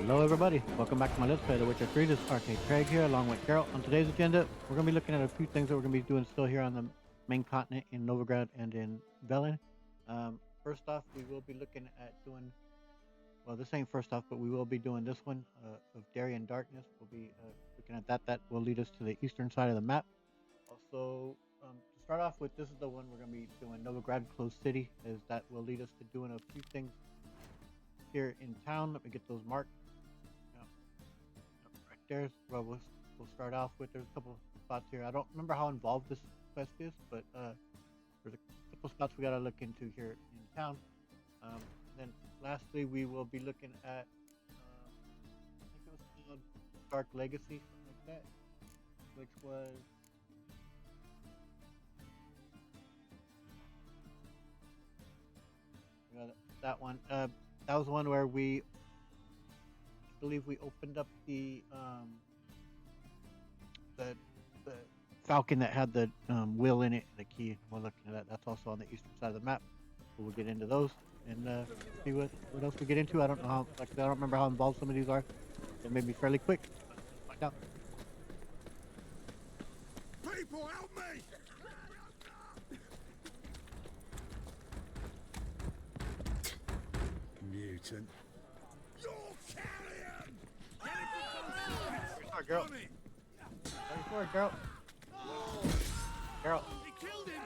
Hello everybody, welcome back to my Let's Play The Witcher 3. This is Arcade Craig here along with Carol. On today's agenda, we're going to be looking at a few things that we're going to be doing still here on the main continent in Novigrad and in Velen. First off, we will be looking at doing, well this ain't first off, but we will be doing this one of Darien Darkness. We'll be looking at that. That will lead us to the eastern side of the map. Also, to start off with, this is the one we're going to be doing, Novigrad Closed City, as that will lead us to doing a few things here in town. Let me get those marked. Right there's where we'll start off with. There's a couple spots here. I don't remember how involved this quest is, but there's a couple spots we gotta look into here in town. Then lastly, we will be looking at I think it was called Dark Legacy, something like that, which was that one. That was one where we believe we opened up the falcon that had the wheel in it and the key. We're looking at that. That's also on the eastern side of the map. So we'll get into those and see what else we get into. I don't know how, like I don't remember how involved some of these are. They may be fairly quick. Find out. People, help me! Mutant. You're carrion! Sorry, girl. Sorry, girl. Girl. He killed him!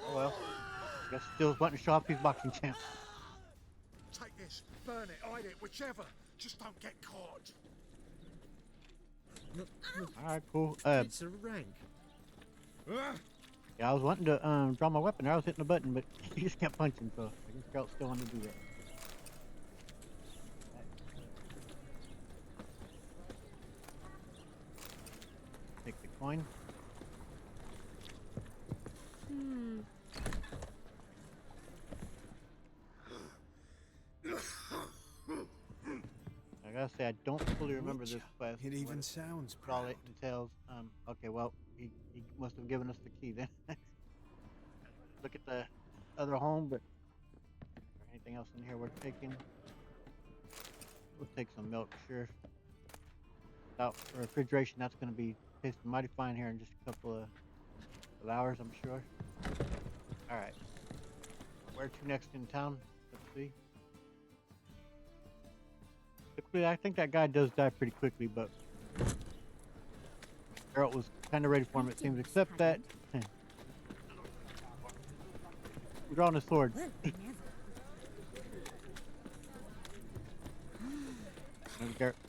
Oh well. Guess Steele's wanting to show off his boxing champs. Take this, burn it, hide it, whichever. Just don't get caught. Alright, cool. It's a rank. Yeah, I was wanting to draw my weapon. I was hitting the button, but he just kept punching, so I guess Geralt still wanted to do that. Take the coin. I gotta say, I don't fully remember this quest. It even sounds What all proud. it entails. Okay, well, he must have given us the key then. Look at the other home, but anything else in here worth taking? We'll take some milk, sure. Without refrigeration, that's gonna be tasting mighty fine here in just a couple of hours, I'm sure. Alright. Where to next in town? Let's see. Typically, I think that guy does die pretty quickly, but Geralt was kind of ready for him, it seems, except that we're drawing a sword.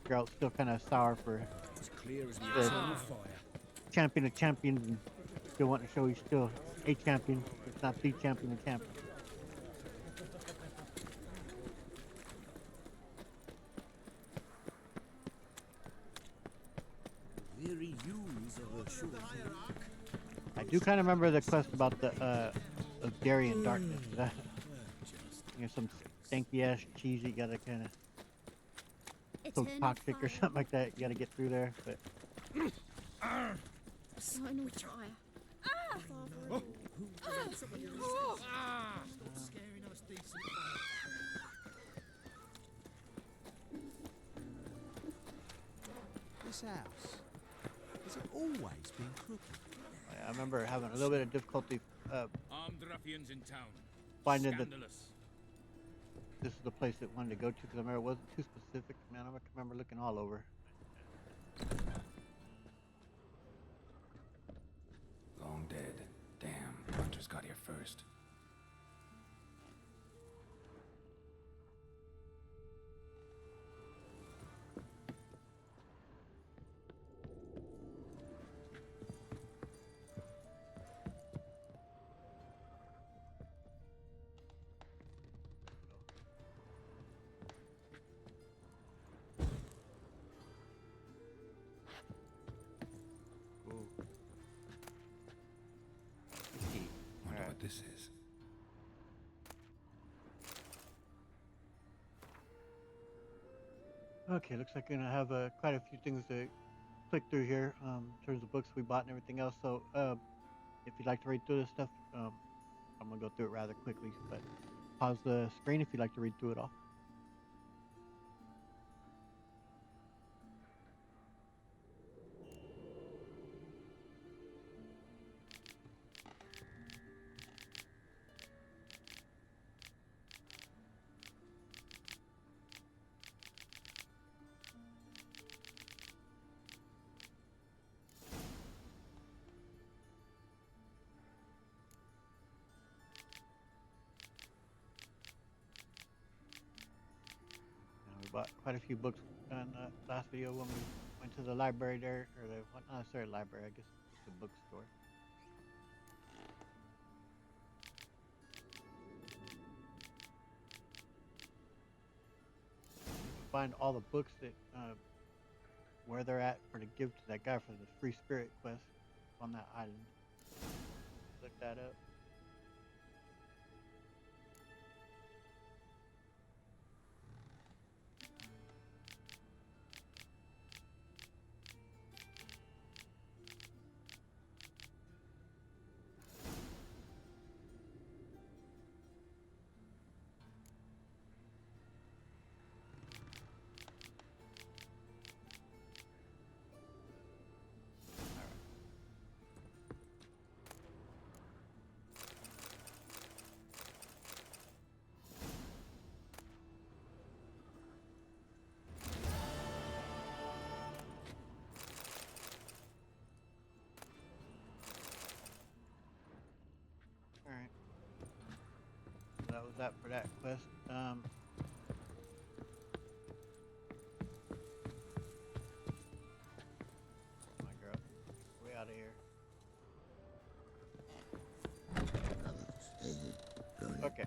Geralt's still kind of sour for As clear as the the eternal fire. champion of champions and still wanting to show he's still a champion, if not the champion of champions. Very use of a short. I do kind of remember the quest about the of Darien Darkness. That, you know, some stanky ass cheese you gotta kind of so toxic or something like that. You gotta get through there, but Sign we try. Scaring us decent. This house, has it always been crooked? I remember having a little bit of difficulty Armed ruffians in town. finding that Scandalous. this is the place it wanted to go to because I remember it wasn't too specific. Man, I remember looking all over. Long dead. Damn, hunters got here first. Ooh. Wonder Alright. what this is. Okay, looks like we're gonna have quite a few things to click through here in terms of books we bought and everything else. So if you'd like to read through this stuff, I'm gonna go through it rather quickly, but pause the screen if you'd like to read through it all. bought quite a few books on the last video when we went to the library there, or the well, not necessarily library, I guess it's a bookstore. You can find all the books that where they're at for to give to that guy for the free spirit quest on that island. Look that up. Alright. So that was that for that quest. My girl. Way out of here. Okay.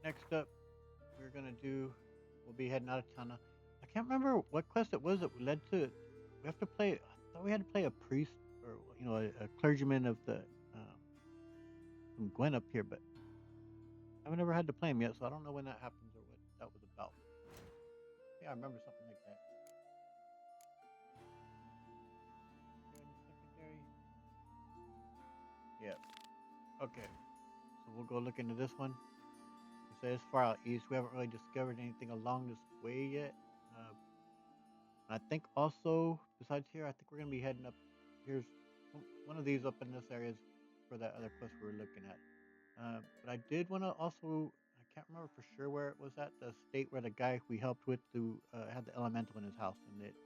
Next up, we'll be heading out of town now. I can't remember what quest it was that led to it. We have to play, I thought we had to play a priest or, a clergyman of the, from Gwen up here, but I've never had to play him yet, so I don't know when that happens or what that was about. Yeah, I remember something like that. Join the secondary. Yeah. Okay. So we'll go look into this one. It says far out east. We haven't really discovered anything along this way yet. I think also, besides here, I think we're going to be heading up. Here's one of these up in this area is for that other quest we were looking at. But I did want to also, I can't remember for sure where it was at, the state where the guy we helped with had the elemental in his house, and it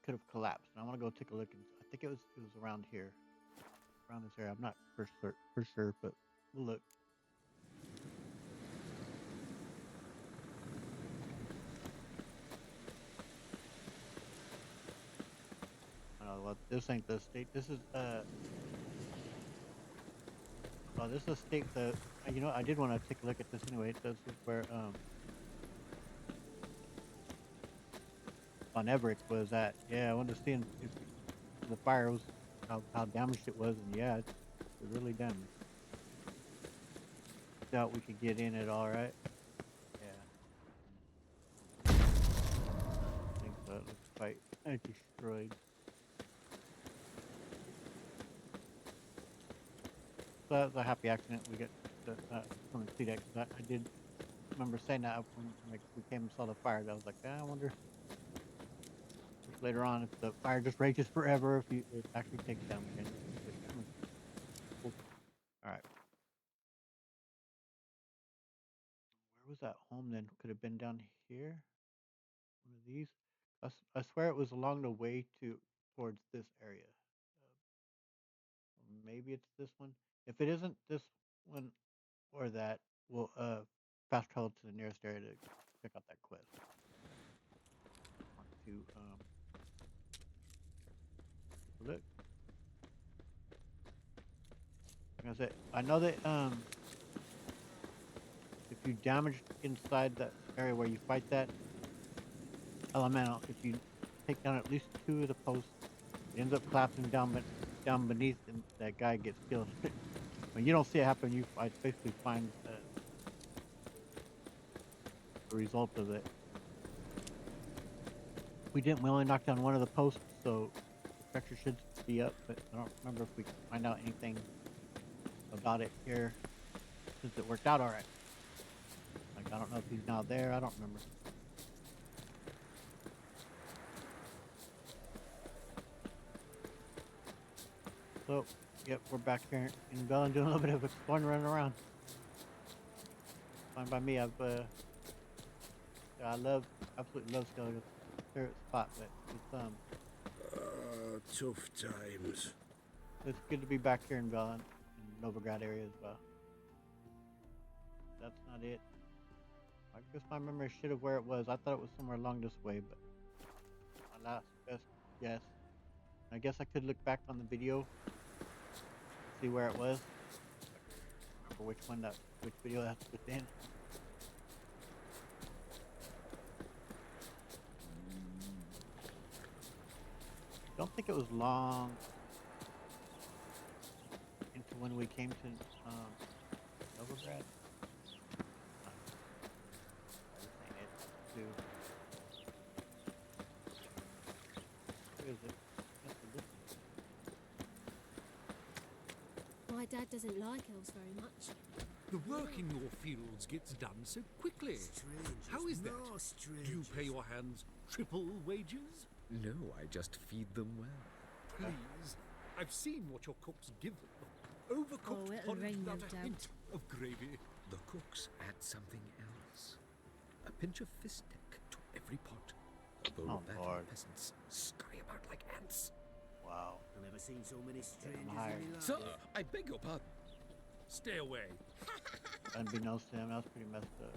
could have collapsed. And I want to go take a look, and I think it was around here, around this area. I'm not for sure, but we'll look. Well, this ain't the state. This is well, this is a state that I did want to take a look at this anyway. This is where on Everett was at. Yeah, I wanted to see if the fire was how damaged it was, and yeah, it's really damaged. Doubt we could get in it all right. Yeah, I think so. It looks quite destroyed. So that was a happy accident. We got to come and see that, 'cause I did remember saying that when we came and saw the fire. I was like, I wonder if later on if the fire just rages forever, if it actually takes down again. Cool. All right. Where was that home then? Could have been down here. One of these. I swear it was along the way towards this area. Maybe it's this one. If it isn't this one or that, we'll fast travel to the nearest area to check out that quest. Want to take a look. Like I said, I know that if you damage inside that area where you fight that elemental, if you take down at least 2 of the posts, it ends up collapsing down beneath, and that guy gets killed. When you don't see it happen, I basically find the result of it. We only knocked down 1 of the posts, so the pressure should be up, but I don't remember if we can find out anything about it here since it worked out alright. Like, I don't know if he's now there, I don't remember. So, yep, we're back here in Bellin doing a little bit of exploring, running around. Fine by me. I absolutely love Skellige. Favorite spot, but it's Tough times. it's good to be back here in Bellin, in Novigrad area as well. that's not it. I guess my memory should have where it was. I thought it was somewhere along this way, but my last best guess. I guess I could look back on the video, see where it was. Remember which video that's within. Don't think it was long into when we came to Novigrad. Where is it? That's the distance. My dad doesn't like elves very much. The work in your fields gets done so quickly. How is that? Do you pay your hands triple wages? No, I just feed them well. Please. I've seen what your cooks give them. Overcooked Oh, it'll porridge rain, no without a doubt. hint of gravy. The cooks add something else. A pinch of fistic to every pot. A bowl Oh, of that Lord. and peasants scurry about like ants. Wow. I've never seen so many strangers higher. in my life. Sir, I beg your pardon. Stay away. Unbeknownst to him, that was pretty messed up.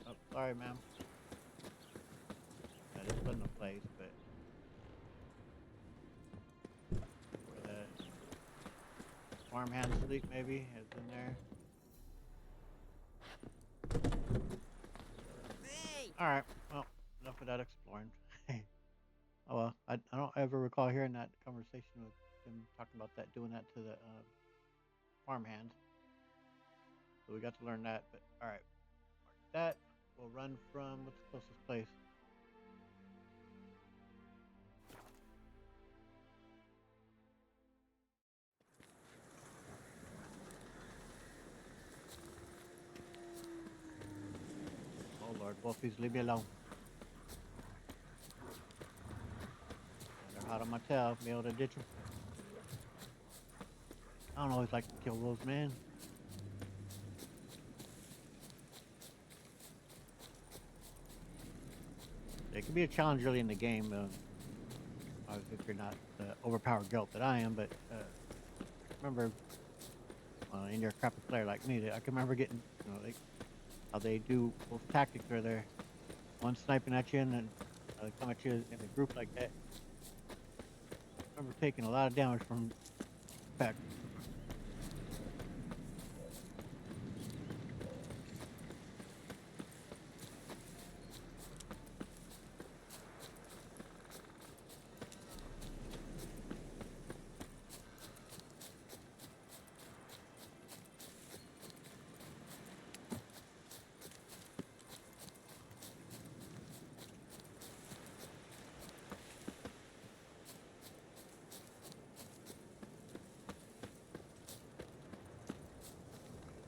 Oh, sorry, ma'am. Yeah, this wasn't a place, but where the farmhand sleep maybe is in there. Alright, well, enough of that exploring. Oh well, I don't ever recall hearing that conversation with him talking about that, doing that to the farmhand. So we got to learn that, but alright. That will run from, what's the closest place? Oh Lord, Wolfies, leave me alone. They're hot on my tail, be able to ditch them. I don't always like to kill wolves, man. It can be a challenge early in the game, obviously if you're not the overpowered guilt that I am, but remember, in your crappy player like me, I can remember getting, like, how they do wolf tactics where they're one sniping at you and then they come at you in a group like that. I remember taking a lot of damage from back.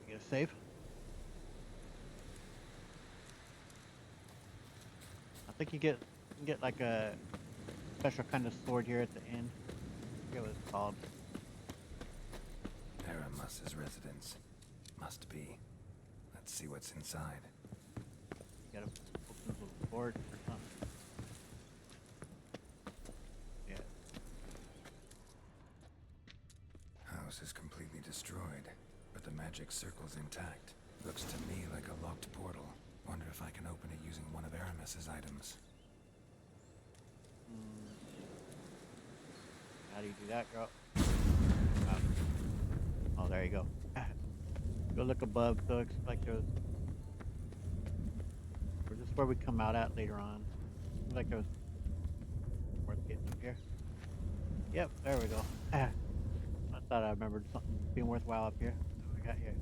Get a save. I think you can get like a special kind of sword here at the end. I forget what it's called. Aramus's residence. Must be. Let's see what's inside. You gotta open this little board or something. Yeah. House is completely destroyed, but the magic circle's intact. Looks to me like a locked portal. Wonder if I can open it using one of Aramis's items. How do you do that, girl? Oh, there you go. Go look above. So it's like there's. Or this is where we come out at later on. Seems like there's worth getting up here. Yep, there we go. I thought I remembered something being worthwhile up here. What do we got here?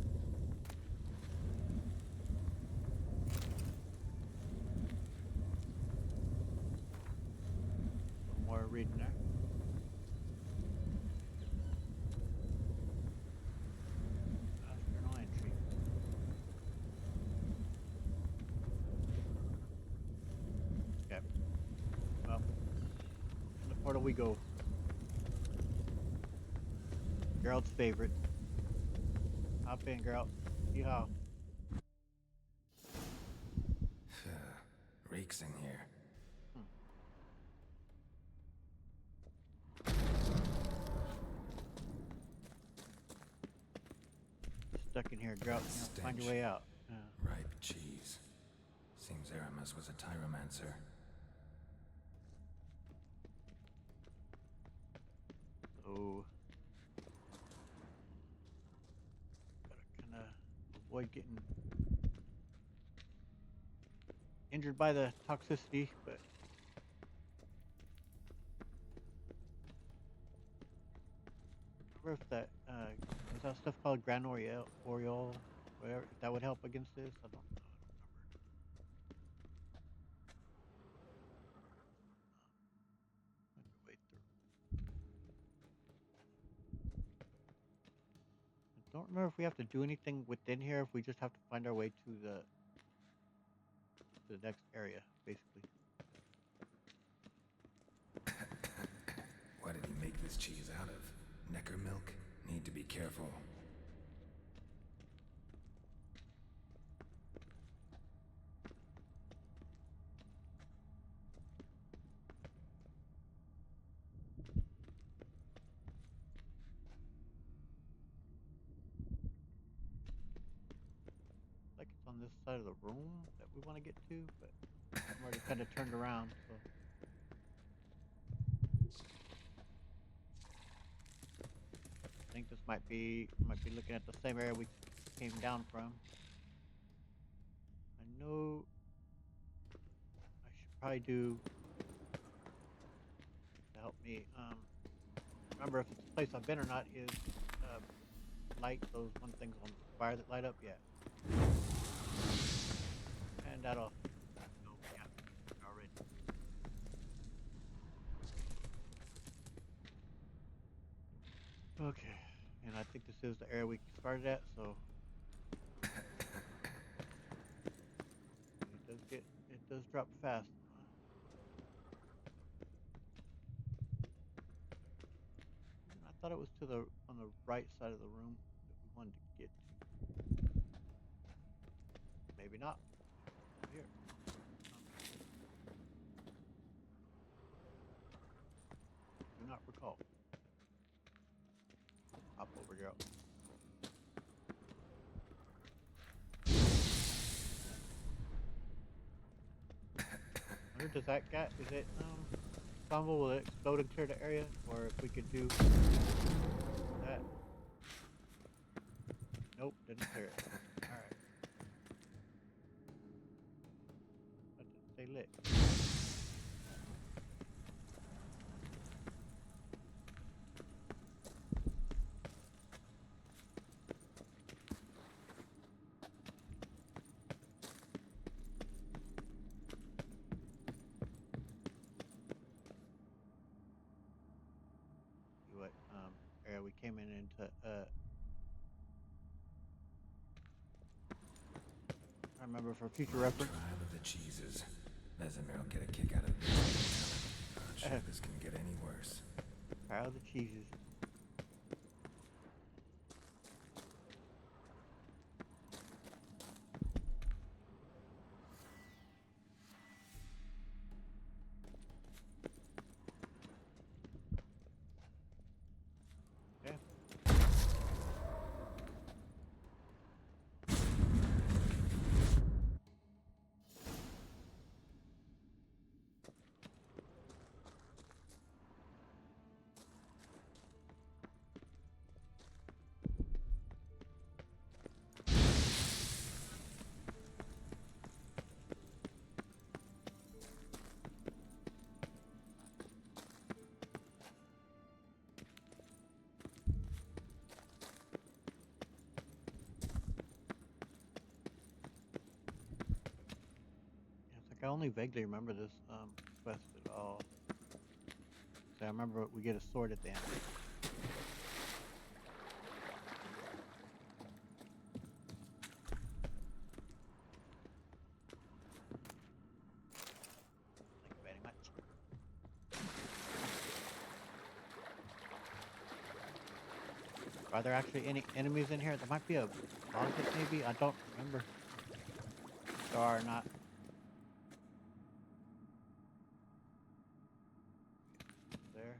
One more reading there. Journal entry. Okay. Well, in the portal we go. Geralt's favorite. Hop in, Geralt. Yeehaw. Reeks in here. stuck in here, girl. You know, find your way out. Ripe cheese. Seems Aramis was a tyromancer. So gotta kind of avoid getting injured by the toxicity, but remember if that was that stuff called Grand Oriole, whatever. If that would help against this, I don't know. I have to wait through. I don't remember if we have to do anything within here. If we just have to find our way to the next area, basically. What did he make this cheese out of? Necker milk? Need to be careful. Like it's on this side of the room that we want to get to, but I'm already kind of turned around, so. I think this might be looking at the same area we came down from. I know I should probably do to help me remember if it's a place I've been or not is light those one things on fire that light up, yeah. And that'll yeah, already. Okay. And I think this is the area we started at, so it does drop fast. I thought it was on the right side of the room that we wanted to get to. Maybe not. Here. Do not recall. Hop over, girl. Wonder, does that guy, is it fumble, will it explode and clear the area? Or if we could do that. Nope, didn't clear it. Alright. What did they lit? What area we came into I remember for future reference. Trial of the cheeses. Vesemir will get a kick out of this. Not sure this can get any worse. Trial of the cheeses. Okay. I only vaguely remember this quest at all. So I remember we get a sword at the end. Thank you very much. Are there actually any enemies in here? There might be a boss maybe? I don't remember. There are not. There.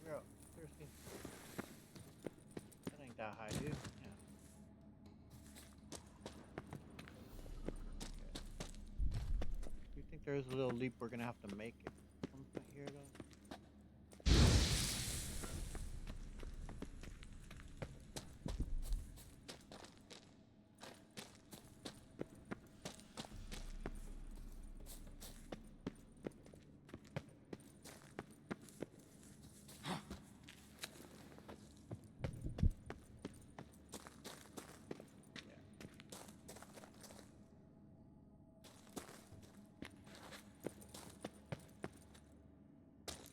Girl, seriously. That ain't that high, dude. Yeah. Do you think there is a little leap we're gonna have to make at some point here, though?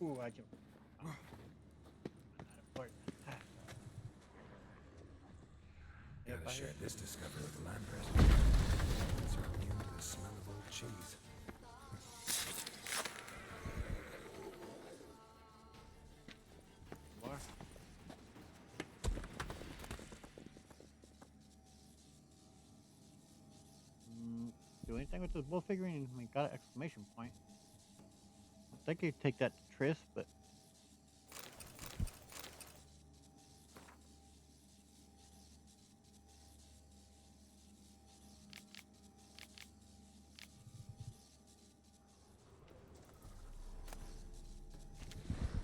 Ooh, I jumped. Oh. Not important. Yep, Gotta I hear share you. this discovery with the land president. It's immune to the smell of old cheese. More. Do anything with this bull figurine? I mean, got an exclamation point. I think you'd take that to Triss, but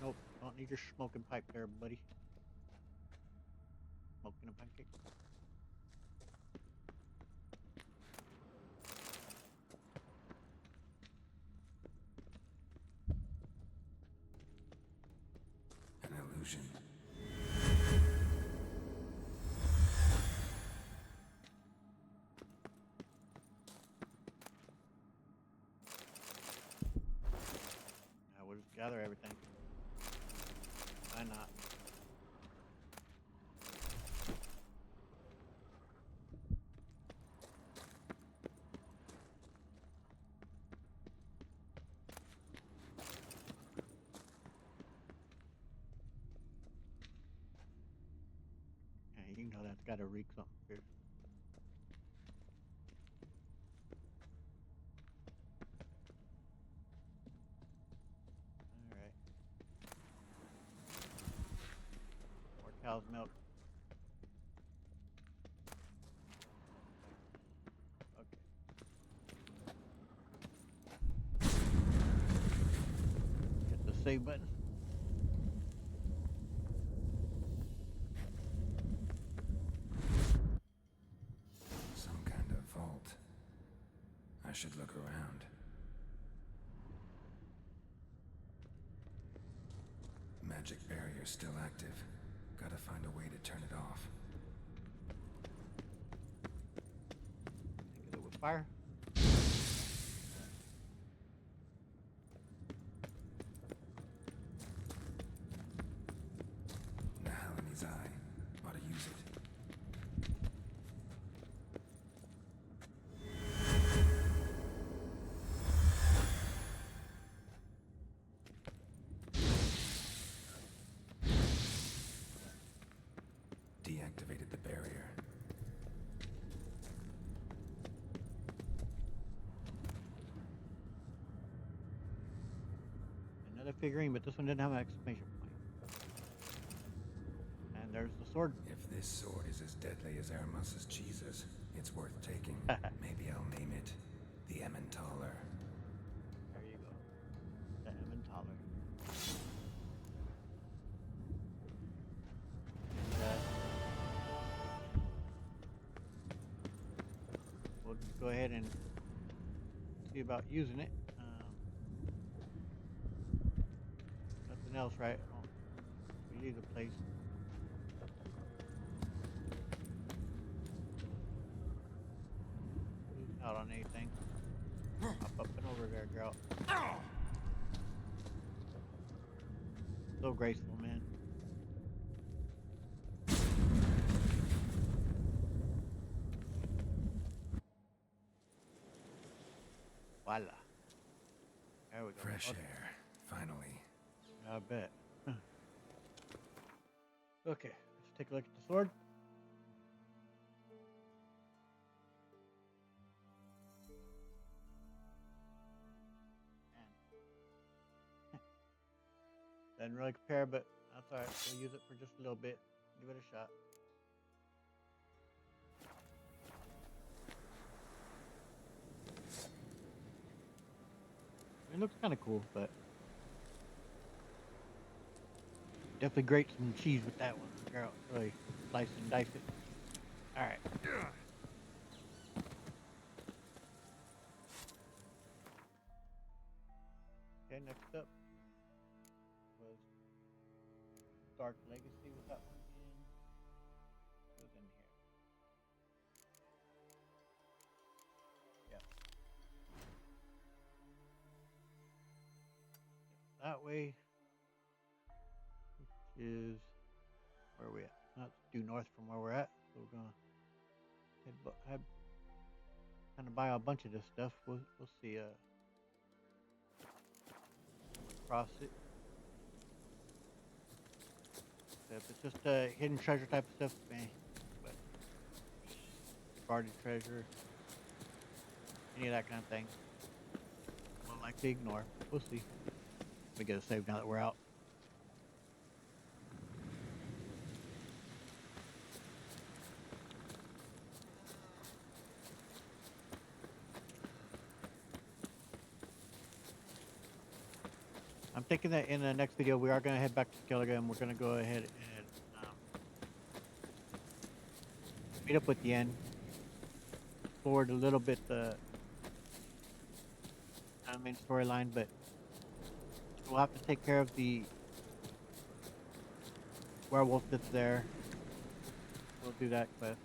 nope. Don't need your smoking pipe there, buddy. Smoking a pancake. An illusion. We'll just gather everything. Why not? Yeah, you know that's got to reek something fierce. All right. More cow's milk. Okay. Hit the save button. Some kind of vault. I should look around. Magic barrier still active. Gotta find a way to turn it off. Is it with fire? Nahalani's eye. Ought to use it. Deactivated the barrier. Another figurine, but this one didn't have an exclamation point. And there's the sword. If this sword is as deadly as Aramus's cheeses, it's worth taking. Maybe I'll name it the Emmentaler. There you go. The Emmentaler. And, we'll just go ahead and see about using it. Nothing else, right? Oh, we leave the place. Lose out on anything. Hop up and over there, girl. So graceful, man. Voila. There we go. Fresh Okay. air, finally. I bet. Okay, let's take a look at the sword. And doesn't really compare, but That's alright. We'll use it for just a little bit. Give it a shot. It looks kind of cool, but definitely grate some cheese with that one. Girl, really slice and dice it. Alright. Okay, next up was Dark Legacy with that one in. It was in here. Yep. That way, which is where are we at? Not due north from where we're at. So we're gonna head kind of buy a bunch of this stuff. We'll see. Cross it. If it's just hidden treasure type of stuff, but guarded treasure, any of that kind of thing, we'll likely ignore. We'll see. We get a save now that we're out. I'm thinking that in the next video we are going to head back to Skellige and we're going to go ahead and meet up with Yen. Forward a little bit the main storyline, but we'll have to take care of the werewolf that's there. We'll do that quest.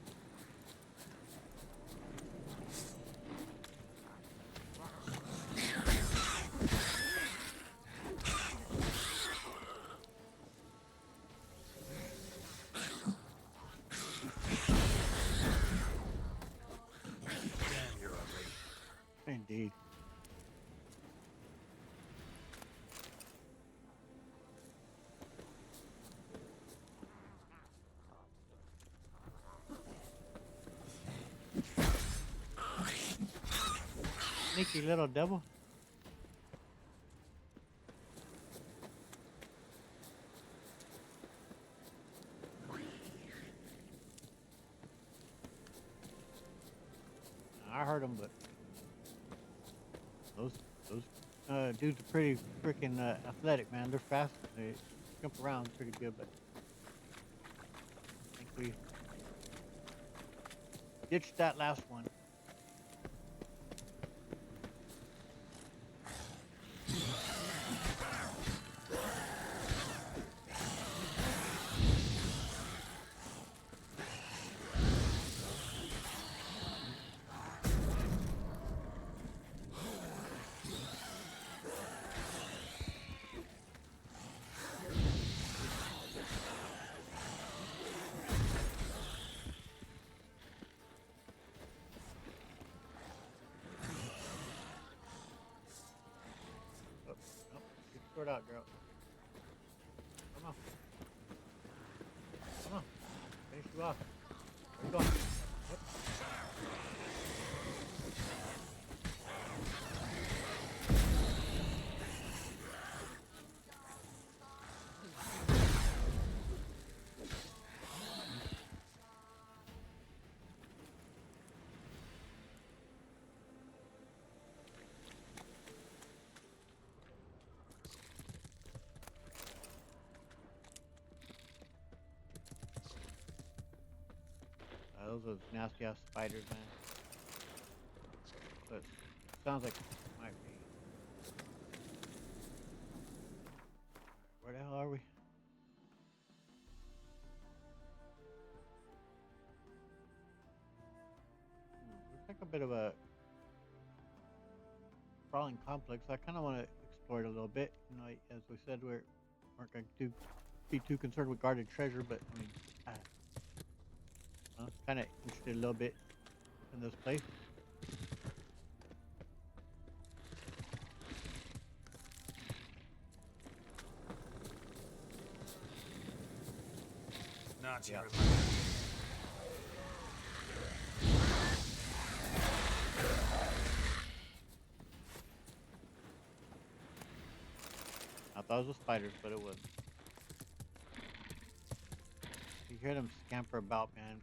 Indeed. Sneaky little devil. I heard him, but those dudes are pretty freaking athletic, man. They're fast. They jump around pretty good, but I think we ditched that last one. Get out, girl. Come on. Come on. Finish you off. Where you going? Yep. Those are nasty ass spiders, man. But sounds like it might be. Where the hell are we? Looks like a bit of a crawling complex. I kind of want to explore it a little bit. You know, as we said, we aren't going to be too concerned with guarded treasure, but I mean, I'm kind of interested a little bit in this place. Not Yeah. I thought it was spiders, but it wasn't. hear them scamper about, man.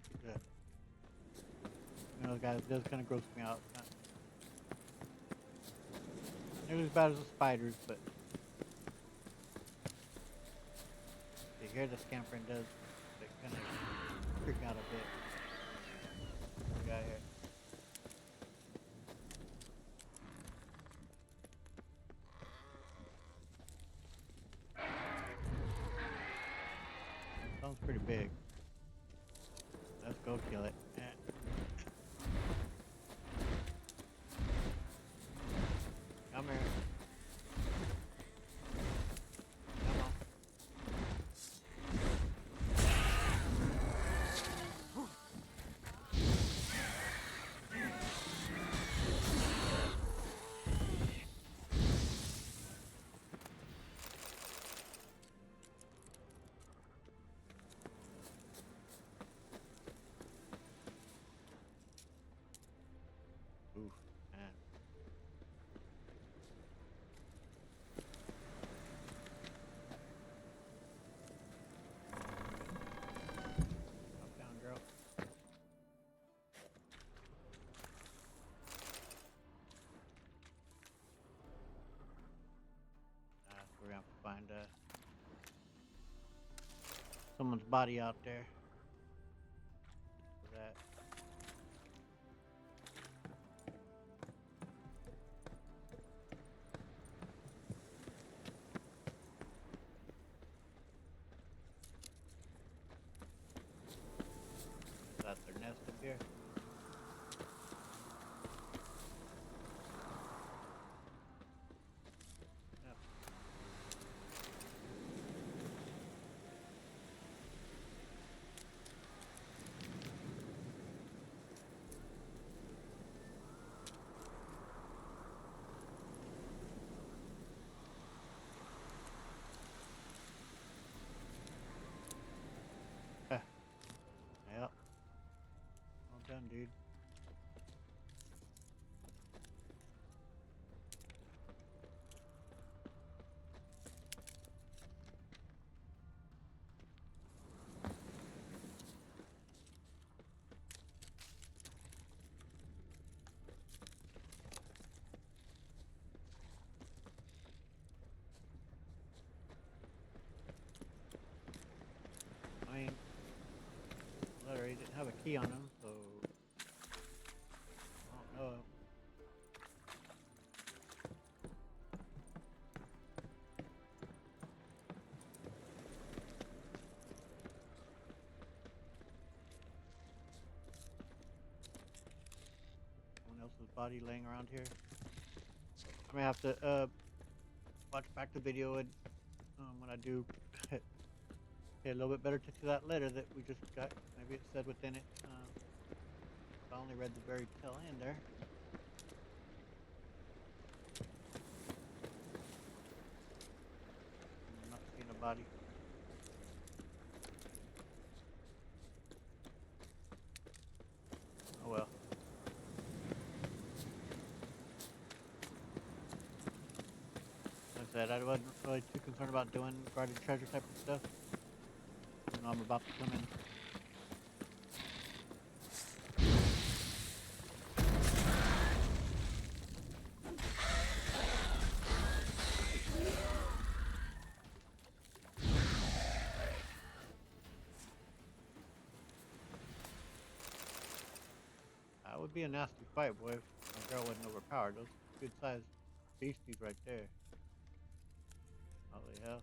You know, guys, it does kind of gross me out. Not nearly as bad as the spiders, but you hear the scampering does. It kind of freak me out a bit. What we got here? Sounds pretty big. Let's go kill it. Come here. Come on. Oof, man. Drop down, girl. We're gonna have to find someone's body out there. For that. That's their nest up here. Yep. Yep. Well done, dude. I mean, Larry didn't have a key on him, so I don't know. Someone else's body laying around here. I may have to watch back the video and when I do pay a little bit better attention to that letter that we just got. Maybe it said within it. I only read the very tail end there. I'm not seeing a body. Oh well. Like I said, I wasn't really too concerned about doing guarded treasure type of stuff. You know, I'm about to come in. That would be a nasty fight, boy, if my girl wasn't overpowered. Those good sized beasties right there. Holy hell.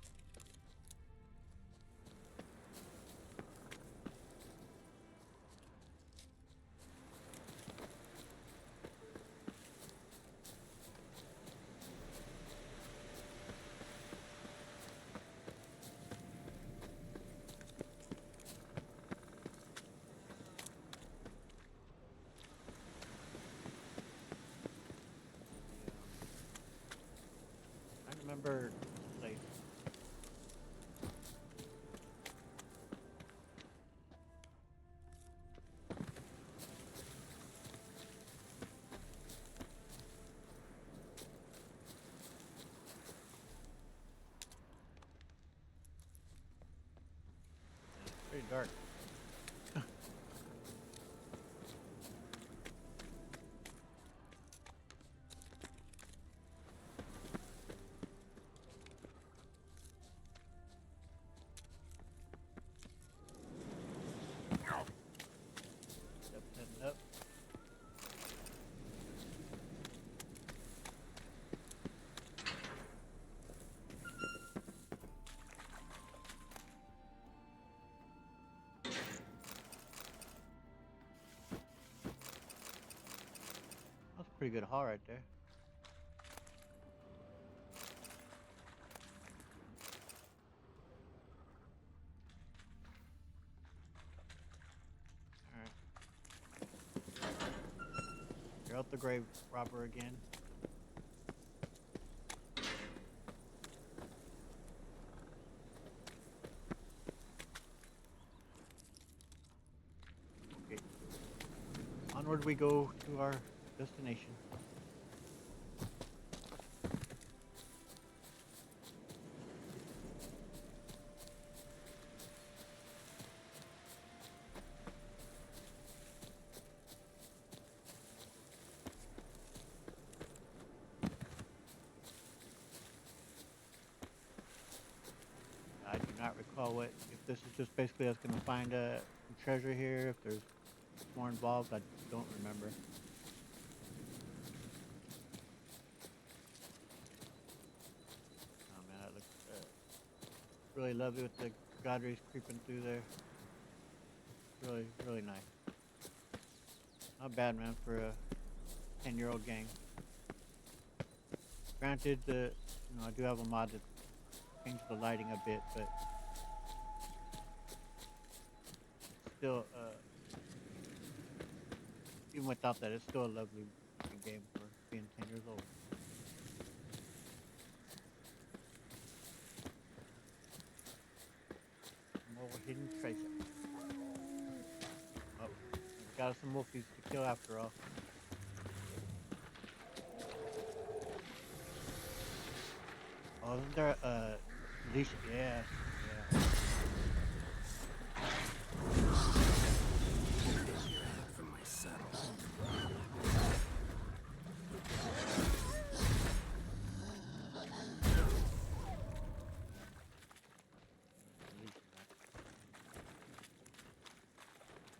I remember this place. It's pretty dark. pretty good haul right there. Alright. You're out the grave robber again. Okay. Onward we go to our destination. I do not recall what, if this is just basically us gonna find some treasure here, if there's more involved, I don't remember. Oh man, that looks really lovely with the god rays creeping through there. Really, really nice. Not bad, man, for a 10-year-old game. Granted, I do have a mod that changed the lighting a bit, but still, even without that, it's still a lovely game for being 10 years old. More hidden treasure. Oh, we got some wolfies to kill after all. Oh, isn't there leash? Yeah, yeah. From my saddle.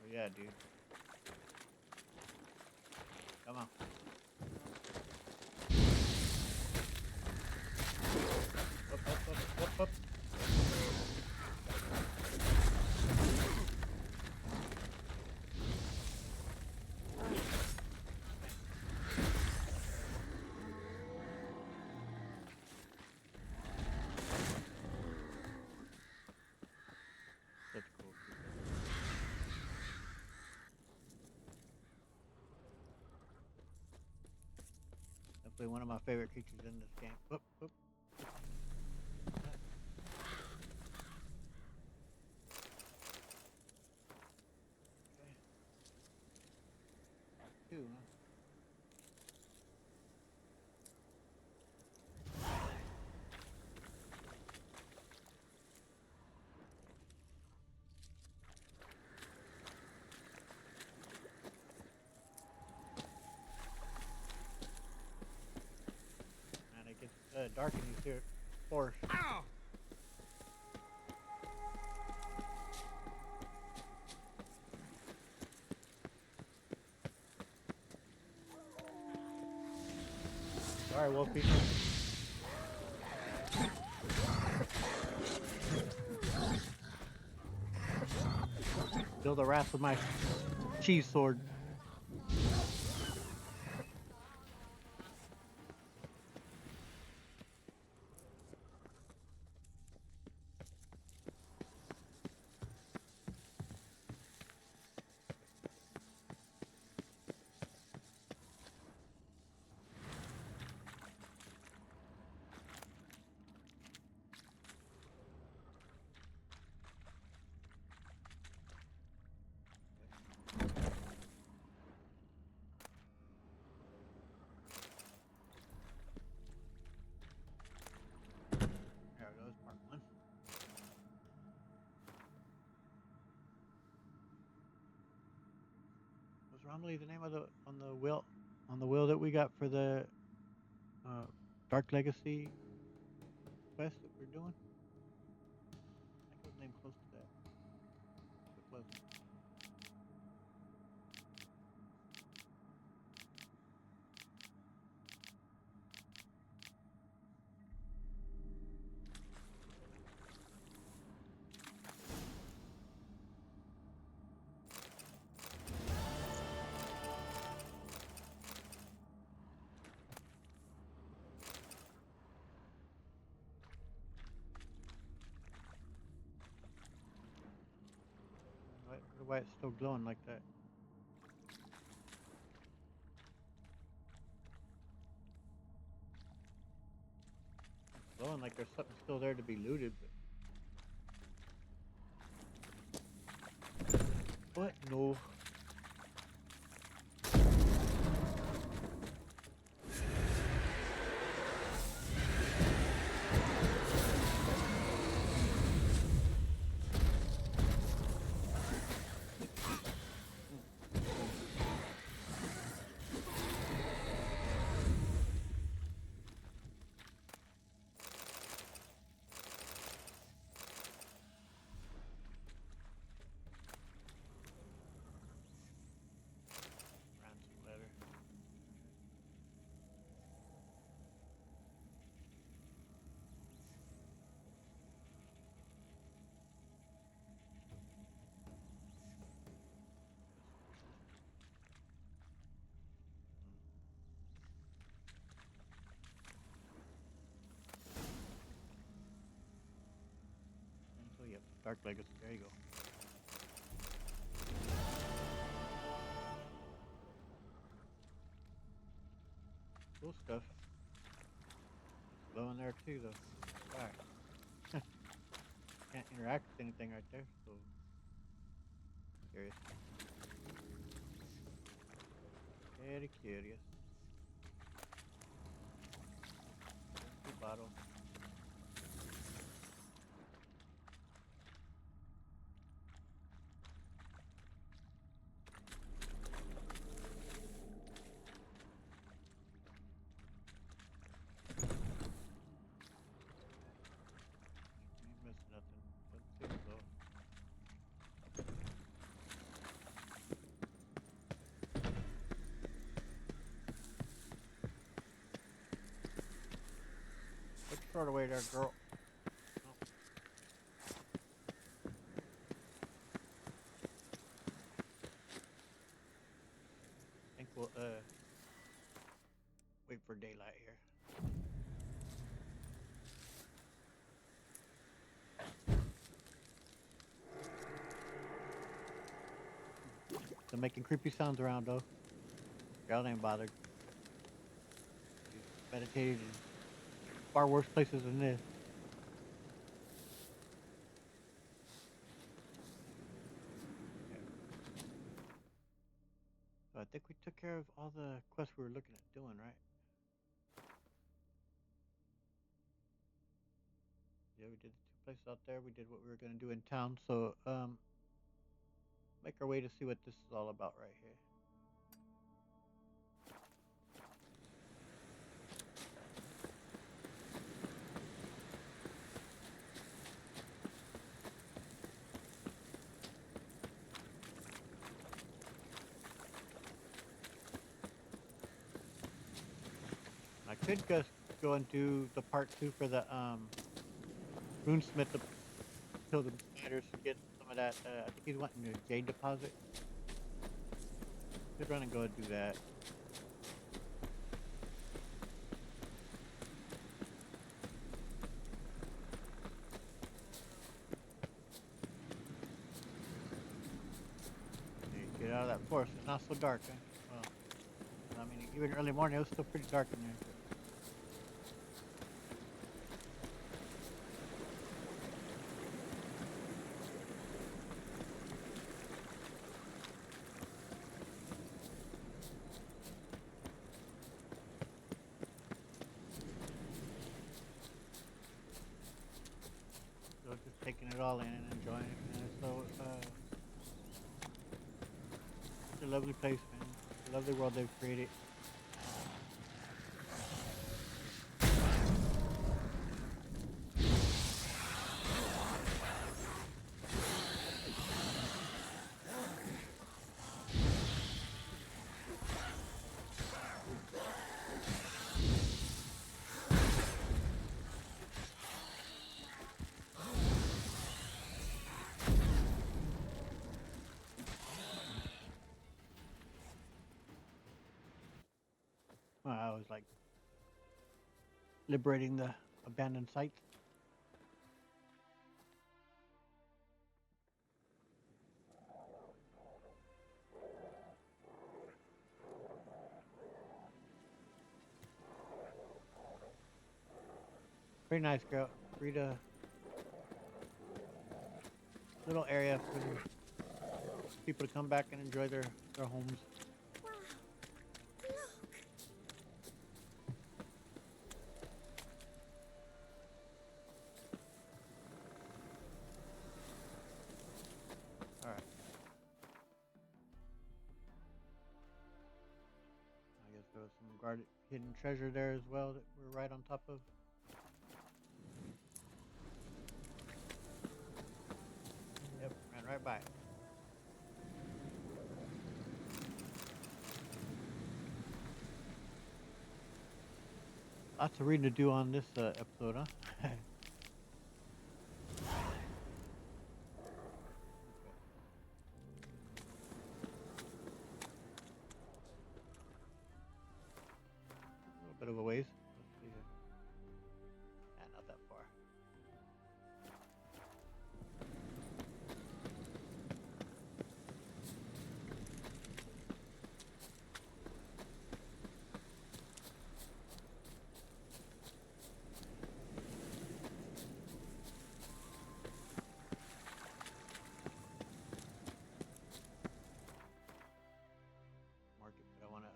Oh yeah, dude. Come on. Up. Such cool. Definitely one of my favorite creatures in this game. Oop. Two, huh? Man, it gets dark in these here forests. Ow! Sorry, Wolfie. Feel the wrath of my cheese sword. There it goes, part one. Was Romley the name of the on the wheel that we got for the Dark Legacy quest that we're doing? I think it was named close to that. It was. why it's still glowing like that. It's glowing like there's something still there to be looted, but what? No. Ransom letter. So yep, Dark Legacy. There you go. Cool stuff. It's glowing there too, though. Alright. Can't interact with anything right there, so curious. Very curious. Empty bottle. Ain't missing nothing. Doesn't seem so. Look short away there, girl. Oh. Think we'll wait for daylight here. Still making creepy sounds around though. Girl ain't bothered. She's meditated in far worse places than this. So I think we took care of all the quests we were looking at doing, right? Yeah, we did the two places out there. We did what we were gonna do in town. So make our way to see what this is all about right here. I could just go and do the part 2 for the runesmith to kill the spiders to get some of that. I think he's wanting a jade deposit. Could run and go and do that. Get out of that forest. It's not so dark, eh? Well, I mean, even early morning, it was still pretty dark in there. So just taking it all in and enjoying it, man. So, it's a lovely place, man. It's a lovely world they've created. I was like liberating the abandoned sites. Pretty nice, girl. Create a little area for the people to come back and enjoy their homes. Wow. Look. All right. I guess there was some guarded hidden treasure there as well that we're right on top of. Yep, ran right by it. Lots of reading to do on this episode, huh? A little bit of a ways. Let's see here. Not that far. Market, but I want to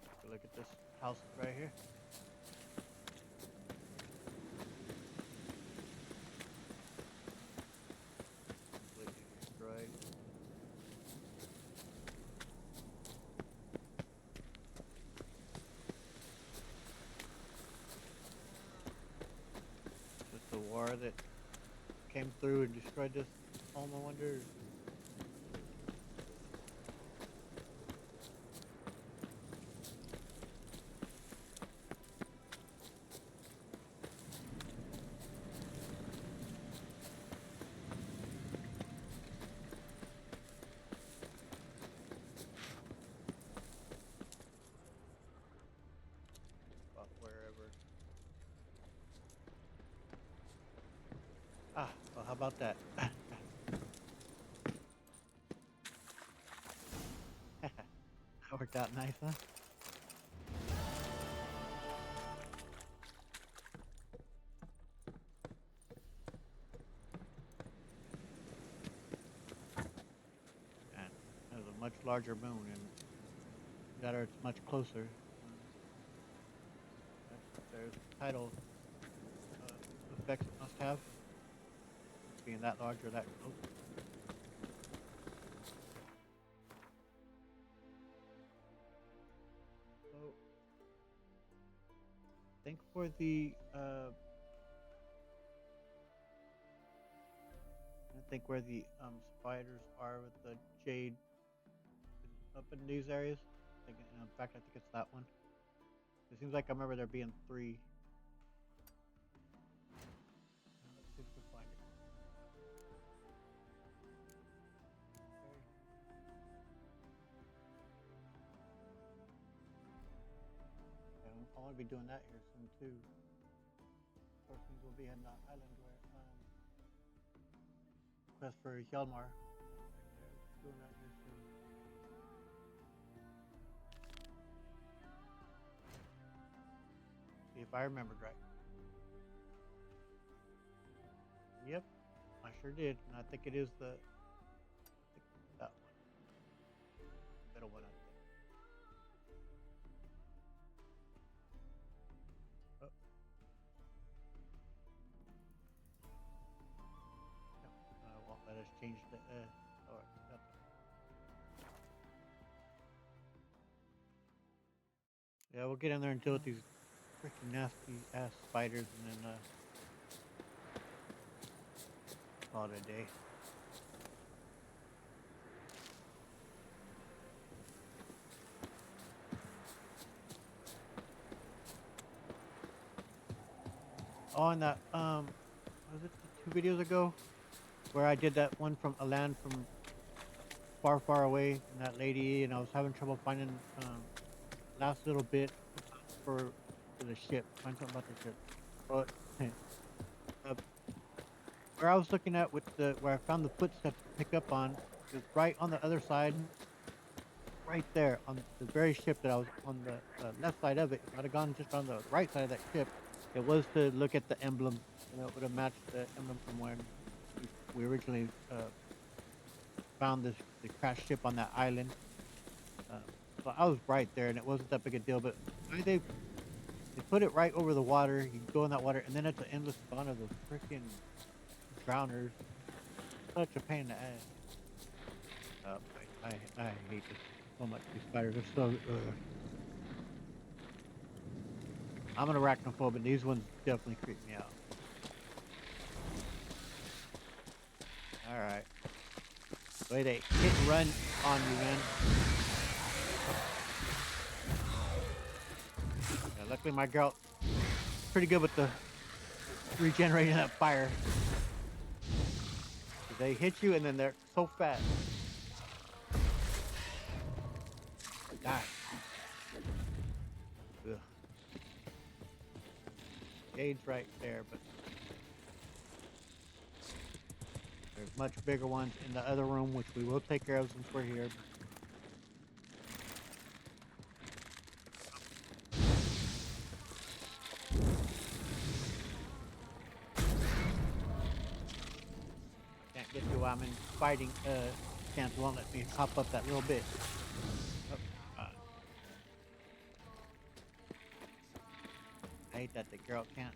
take a look at this house right here. Completely destroyed. Just the war that came through and destroyed this home, I wonder. About wherever. Ah, well, how about that? That worked out nice, huh? And there's a much larger moon, and that or it's much closer. There's tidal effects it must have, being that large or that close. So, I think for the I think where the spiders are with the jade is up in these areas. I think, in fact, I think it's that one. It seems like I remember there being three. Let's see if we can find it. Okay. Yeah, I'll only be doing that here soon too. Of course, means we'll be heading to island where quest for Hjalmar. Doing that here soon. See if I remembered right. Yep, I sure did, and I think it is that one, middle one, I think. Oh. No, won't let us change the. Oh, got yeah, we'll get in there and deal with these freaking nasty ass spiders, and then call it a day. Oh, and that was it 2 videos ago where I did that one from a land from far, far away, and that lady, and I was having trouble finding last little bit for the ship. Find something about the ship. But where I was looking at with the where I found the footsteps to pick up on is right on the other side, right there on the very ship that I was on the left side of it. If I'd have gone just on the right side of that ship, It was to look at the emblem, and it would have matched the emblem from when we originally found the crashed ship on that island. Uh, so I was right there, and it wasn't that big a deal. But why they put it right over the water. You go in that water, and then it's an endless spawn of those freaking drowners. Such a pain in the ass. I hate this so much. These spiders are so. I'm an arachnophobe, and these ones definitely creep me out. All right. Way they hit and run on you, man. Yeah, luckily, my girl pretty good with the regenerating that fire. They hit you, and then they're so fast. Die. Ugh. Jade's right there, but there's much bigger ones in the other room, which we will take care of since we're here. Can't get to while I'm in fighting. Chance won't let me hop up that little bit. Oh, I hate that the girl can't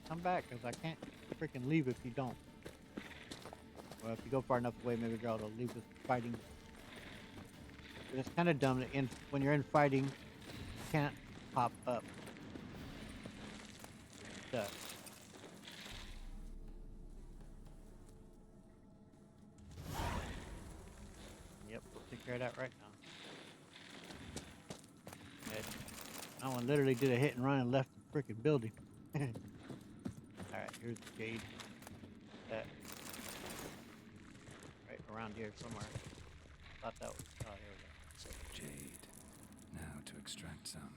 come back, because I can't freaking leave if you don't. Well, if you go far enough away, maybe the girl will leave us fighting. But it's kind of dumb that when you're in fighting, you can't pop up. Stuff. Yep, we'll take care of that right now. Yeah, that one literally did a hit and run and left the freaking building. Alright, here's the Jade. That. Right around here somewhere. Thought that was. Oh, here we go. Jade. Now to extract some.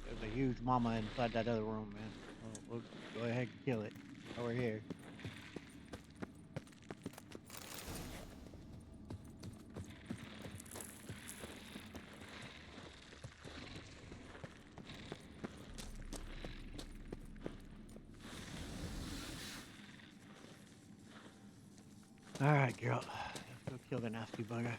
There's a huge mama inside that other room, man. We'll go ahead and kill it. Over here. Alright, girl. Let's go kill the nasty bugger.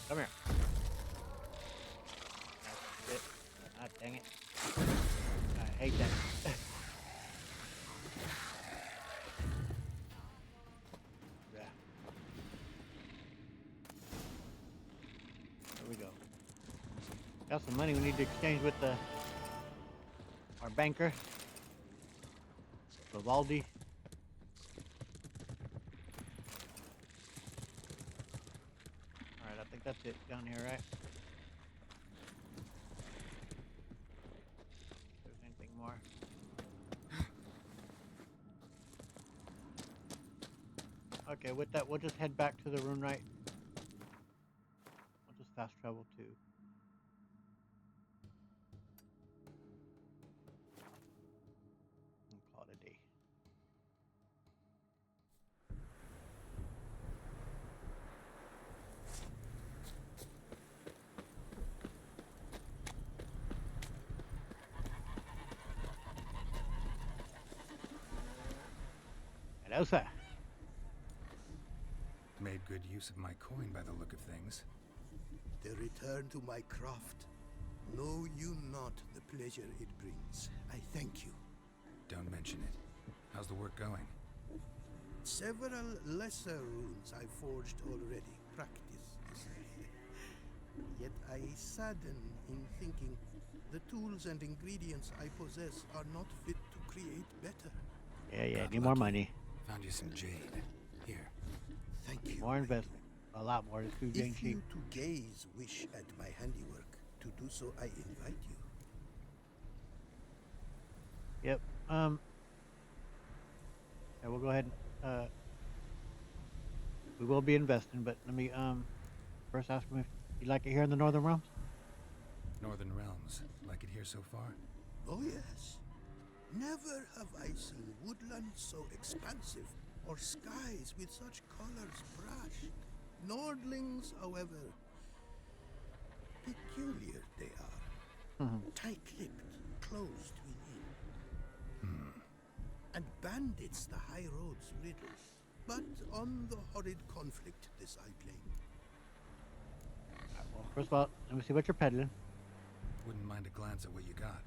Come here. That's it. Ah, dang it. I hate that. Yeah. There we go. Got some money we need to exchange with our banker, Vivaldi. Alright, I think that's it down here, right? If there's anything more. Okay, with that, we'll just head back to the rune right. We'll just fast travel to. And call it a day. Hello, sir. Made good use of my coin by the look of things. The return to my craft. Know you not the pleasure it brings. I thank you. Don't mention it. How's the work going? Several lesser runes I forged already. Practice. Yet I sadden in thinking the tools and ingredients I possess are not fit to create better. Yeah, Got need more lucky. money. Found you some jade. Here. Thank you. More investment. A lot more. It's too dang If cheap. you to gaze wish at my handiwork, to do so I invite you. Yep. Yeah, we'll go ahead and we will be investing, but let me first ask him if you like it here in the Northern Realms. Northern Realms. Like it here so far? Oh, yes. Never have I seen woodlands so expansive, or skies with such colors brushed. Nordlings, however, peculiar they are. Tight-lipped, closed within. And bandits the high roads riddle. But on the horrid conflict this I blame. Alright, well, first of all, let me see what you're peddling. Wouldn't mind a glance at what you got.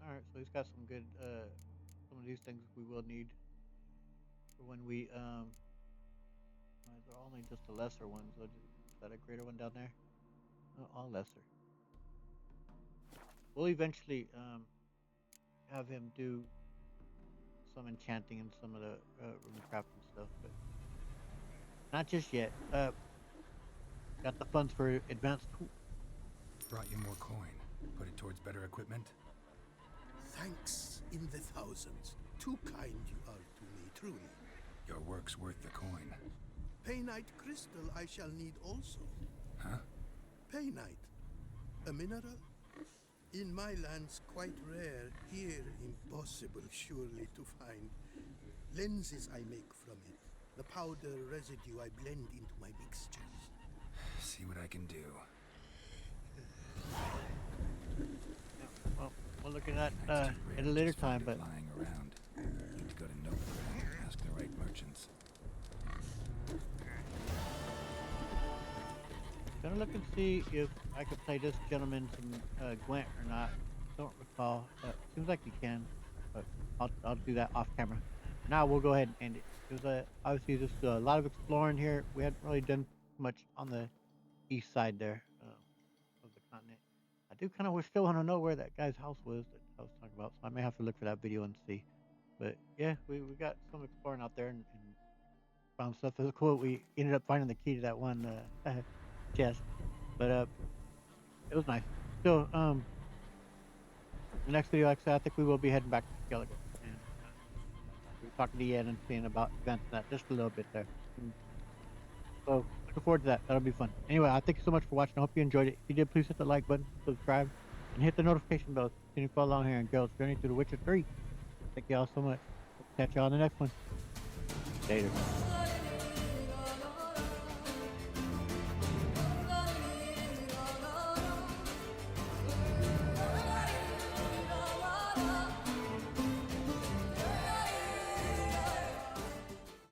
All right, so he's got some good, some of these things we will need for when we, they're only just the lesser ones. Is that a greater one down there? No, all lesser. We'll eventually, have him do some enchanting and some of the, runecraft and stuff, but not just yet. Got the funds for advanced tools. Brought you more coin. Put it towards better equipment? Thanks in the thousands. Too kind you are to me, truly. Your work's worth the coin. Paynite crystal I shall need also. Huh? Paynite. A mineral? In my lands quite rare, here impossible surely to find. Lenses I make from it. The powder residue I blend into my mixtures. See what I can do. Well, we're looking at Next at rare, a later just found time, it but lying around. Need to go to Novigrad and ask the right merchants. gonna look and see if I could play this gentleman some Gwent or not. Don't recall. Seems like you can, but I'll do that off camera. Now we'll go ahead and end it. There's obviously just a lot of exploring here. We hadn't really done much on the east side there of the continent. I do kind of still want to know where that guy's house was that I was talking about, so I may have to look for that video and see. But yeah, we got some exploring out there and found stuff that was cool. We ended up finding the key to that one chest, but it was nice. So the next video, like I said, I think we will be heading back to Skellige and we're talking to Yen and seeing about events that just a little bit there. So looking forward to that. That'll be fun. Anyway, I thank you so much for watching. I hope you enjoyed it. If you did, please hit the like button, subscribe, and hit the notification bell. Continue to follow along here in Geralt's journey through The Witcher 3. Thank you all so much. Catch y'all on the next one. Later.